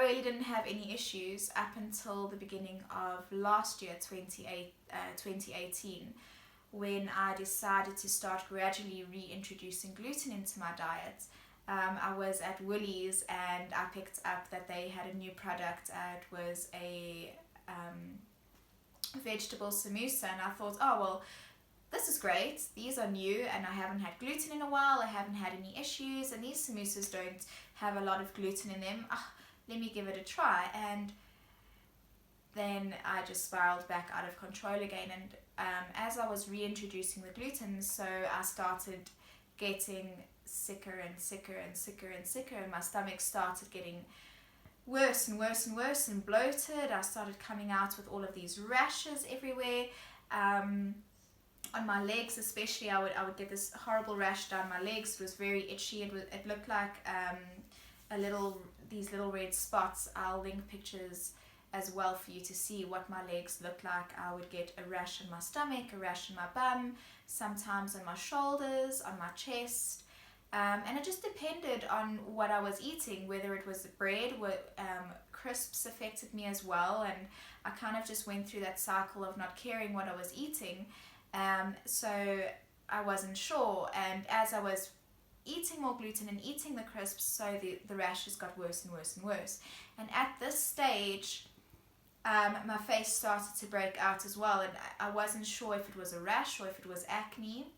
really didn't have any issues up until the beginning of last year, 2018, when I decided to start gradually reintroducing gluten into my diet. I was at Woolies and I picked up that they had a new product. It was a vegetable samosa, and I thought, oh well, this is great, these are new and I haven't had gluten in a while, I haven't had any issues, and these samosas don't have a lot of gluten in them. Let me give it a try. And then I just spiraled back out of control again, and as I was reintroducing the gluten, so I started getting sicker and sicker and sicker and sicker, and my stomach started getting worse and worse and worse and bloated. I started coming out with all of these rashes everywhere. On my legs especially, I would get this horrible rash down my legs. It was very itchy. It looked like these little red spots. I'll link pictures as well for you to see what my legs look like. I would get a rash on my stomach, a rash on my bum, sometimes on my shoulders, on my chest. And it just depended on what I was eating, whether it was the bread, crisps affected me as well, and I kind of just went through that cycle of not caring what I was eating. So I wasn't sure, and as I was eating more gluten and eating the crisps, so the rashes got worse and worse and worse. And at this stage, my face started to break out as well, and I wasn't sure if it was a rash or if it was acne.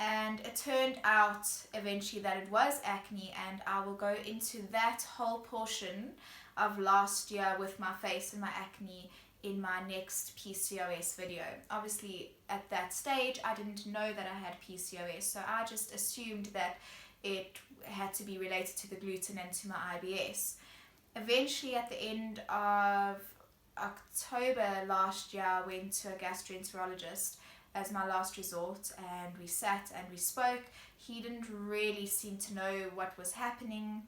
And it turned out eventually that it was acne, and I will go into that whole portion of last year with my face and my acne in my next PCOS video. Obviously at that stage I didn't know that I had PCOS, so I just assumed that it had to be related to the gluten and to my IBS. Eventually at the end of October last year, I went to a gastroenterologist as my last resort, and we sat and we spoke. He didn't really seem to know what was happening,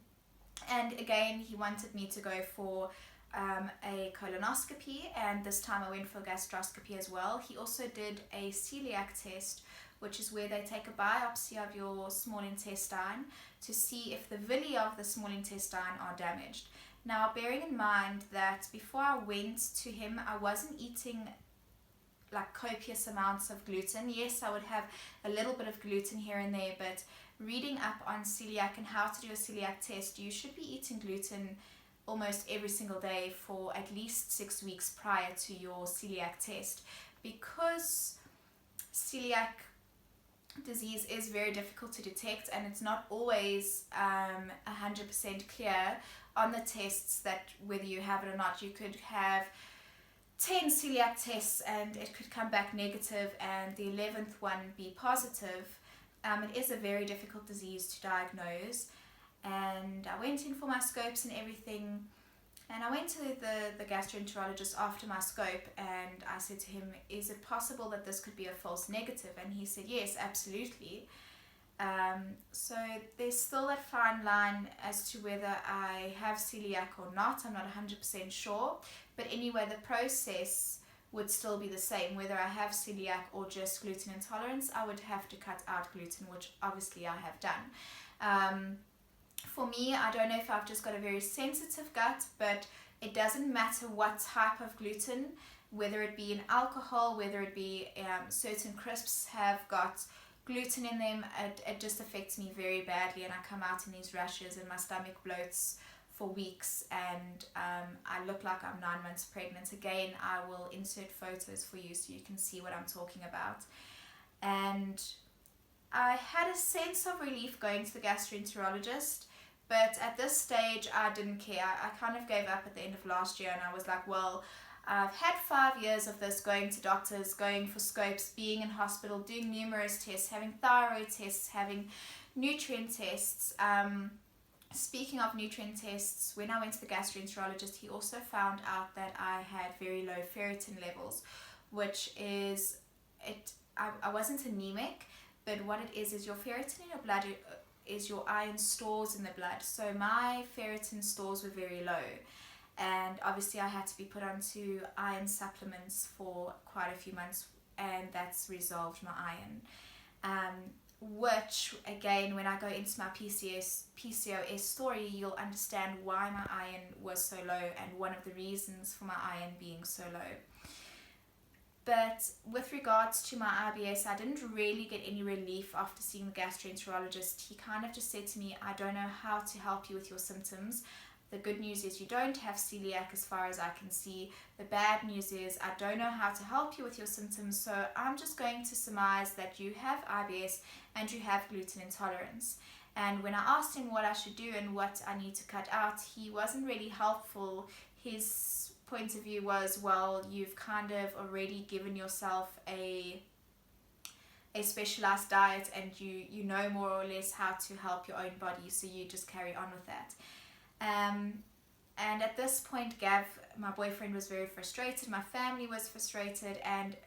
and again he wanted me to go for a colonoscopy, and this time I went for a gastroscopy as well. He also did a celiac test, which is where they take a biopsy of your small intestine to see if the villi of the small intestine are damaged. Now, bearing in mind that before I went to him, I wasn't eating like copious amounts of gluten. Yes, I would have a little bit of gluten here and there, but reading up on celiac and how to do a celiac test, you should be eating gluten almost every single day for at least 6 weeks prior to your celiac test, because celiac disease is very difficult to detect, and it's not always 100% clear on the tests that whether you have it or not. You could have 10 celiac tests and it could come back negative, and the 11th one be positive. It is a very difficult disease to diagnose, and I went in for my scopes and everything, and I went to the gastroenterologist after my scope, and I said to him, is it possible that this could be a false negative? And he said, yes, absolutely. So there's still that fine line as to whether I have celiac or not. I'm not 100% sure, but anyway, the process would still be the same. Whether I have celiac or just gluten intolerance, I would have to cut out gluten, which obviously I have done. For me, I don't know if I've just got a very sensitive gut, but it doesn't matter what type of gluten, whether it be in alcohol, whether it be certain crisps have got gluten in them, it just affects me very badly, and I come out in these rashes and my stomach bloats for weeks, and I look like I'm 9 months pregnant. Again, I will insert photos for you so you can see what I'm talking about. And I had a sense of relief going to the gastroenterologist, but at this stage I didn't care. I kind of gave up at the end of last year, and I was like, well, I've had 5 years of this, going to doctors, going for scopes, being in hospital, doing numerous tests, having thyroid tests, having nutrient tests. Speaking of nutrient tests, when I went to the gastroenterologist, he also found out that I had very low ferritin levels, which is, I wasn't anemic, but what it is your ferritin in your blood is your iron stores in the blood. So my ferritin stores were very low, and obviously I had to be put onto iron supplements for quite a few months, and that's resolved my iron. which, again, when I go into my PCOS story, you'll understand why my iron was so low and one of the reasons for my iron being so low. But with regards to my IBS, I didn't really get any relief after seeing the gastroenterologist. He kind of just said to me, I don't know how to help you with your symptoms. The good news is you don't have celiac as far as I can see. The bad news is I don't know how to help you with your symptoms, so I'm just going to surmise that you have IBS and you have gluten intolerance. And when I asked him what I should do and what I need to cut out, he wasn't really helpful. His point of view was, well, you've kind of already given yourself a specialized diet and you know more or less how to help your own body, so you just carry on with that. And at this point, Gav, my boyfriend, was very frustrated, my family was frustrated, and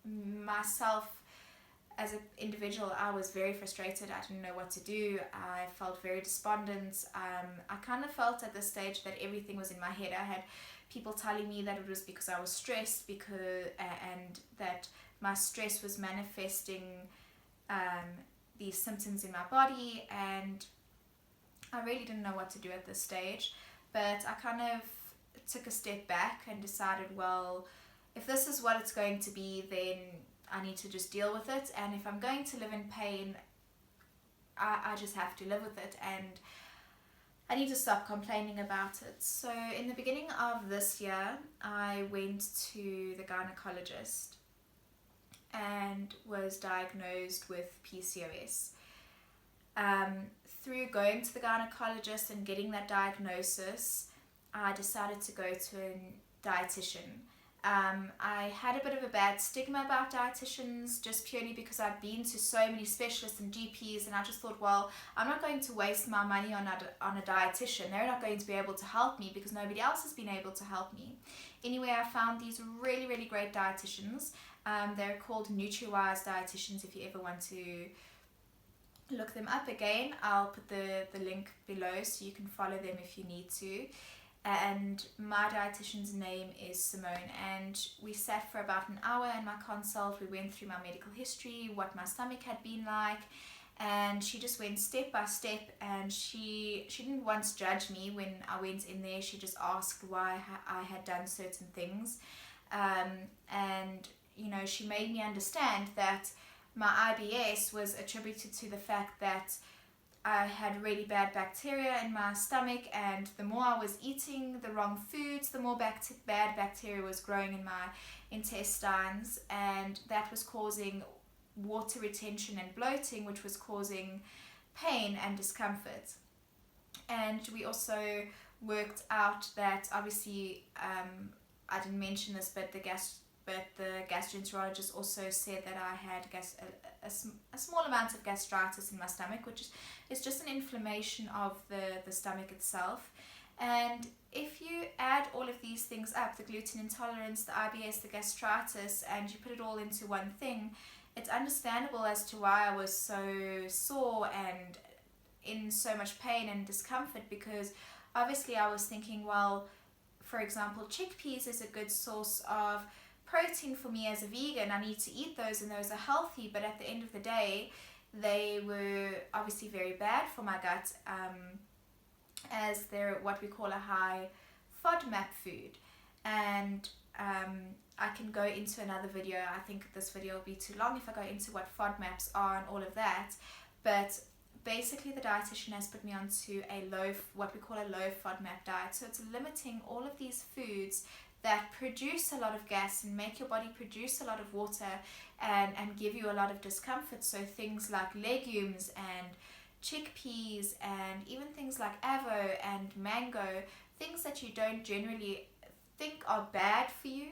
myself as an individual, I was very frustrated. I didn't know what to do. I felt very despondent. I kind of felt at this stage that everything was in my head. I had people telling me that it was because I was stressed, and that my stress was manifesting these symptoms in my body, and I really didn't know what to do at this stage. But I kind of took a step back and decided, well, if this is what it's going to be, then I need to just deal with it, and if I'm going to live in pain, I just have to live with it, and I need to stop complaining about it. So in the beginning of this year, I went to the gynecologist and was diagnosed with PCOS. Through going to the gynecologist and getting that diagnosis, I decided to go to a dietitian. I had a bit of a bad stigma about dietitians just purely because I've been to so many specialists and GPs, and I just thought, well, I'm not going to waste my money on a dietitian. They're not going to be able to help me because nobody else has been able to help me. Anyway, I found these really, really great dietitians. They're called Nutriwize Dieticians. If you ever want to look them up again, I'll put the link below so you can follow them if you need to. And my dietitian's name is Simone, and we sat for about an hour in my consult. We went through my medical history, what my stomach had been like, and she just went step by step, and she didn't once judge me when I went in there. She just asked why I had done certain things, and she made me understand that my IBS was attributed to the fact that I had really bad bacteria in my stomach, and the more I was eating the wrong foods, the more bad bacteria was growing in my intestines, and that was causing water retention and bloating, which was causing pain and discomfort. And we also worked out that, obviously, I didn't mention this, but the gastroenterologist also said that I had a small amount of gastritis in my stomach, which is just an inflammation of the stomach itself. And if you add all of these things up, the gluten intolerance, the IBS, the gastritis, and you put it all into one thing, it's understandable as to why I was so sore and in so much pain and discomfort, because obviously I was thinking, well, for example, chickpeas is a good source of protein for me as a vegan. I need to eat those, and those are healthy, but at the end of the day, they were obviously very bad for my gut, as they're what we call a high FODMAP food. And I can go into another video. I think this video will be too long if I go into what FODMAPs are and all of that, but basically the dietitian has put me onto what we call a low FODMAP diet. So it's limiting all of these foods that produce a lot of gas and make your body produce a lot of water and give you a lot of discomfort. So things like legumes and chickpeas, and even things like avo and mango, things that you don't generally think are bad for you.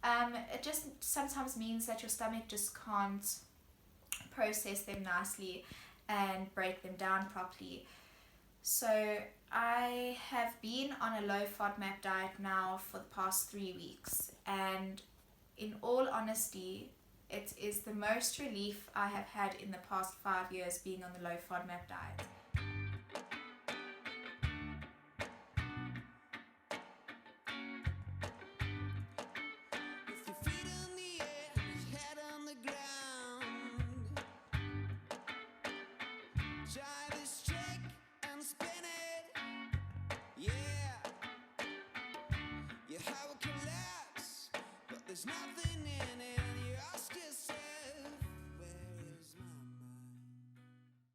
It just sometimes means that your stomach just can't process them nicely and break them down properly. So I have been on a low FODMAP diet now for the past 3 weeks, and in all honesty, it is the most relief I have had in the past 5 years being on the low FODMAP diet. Try this trick and spin it. Yeah. Your heart will collapse, but there's nothing in it.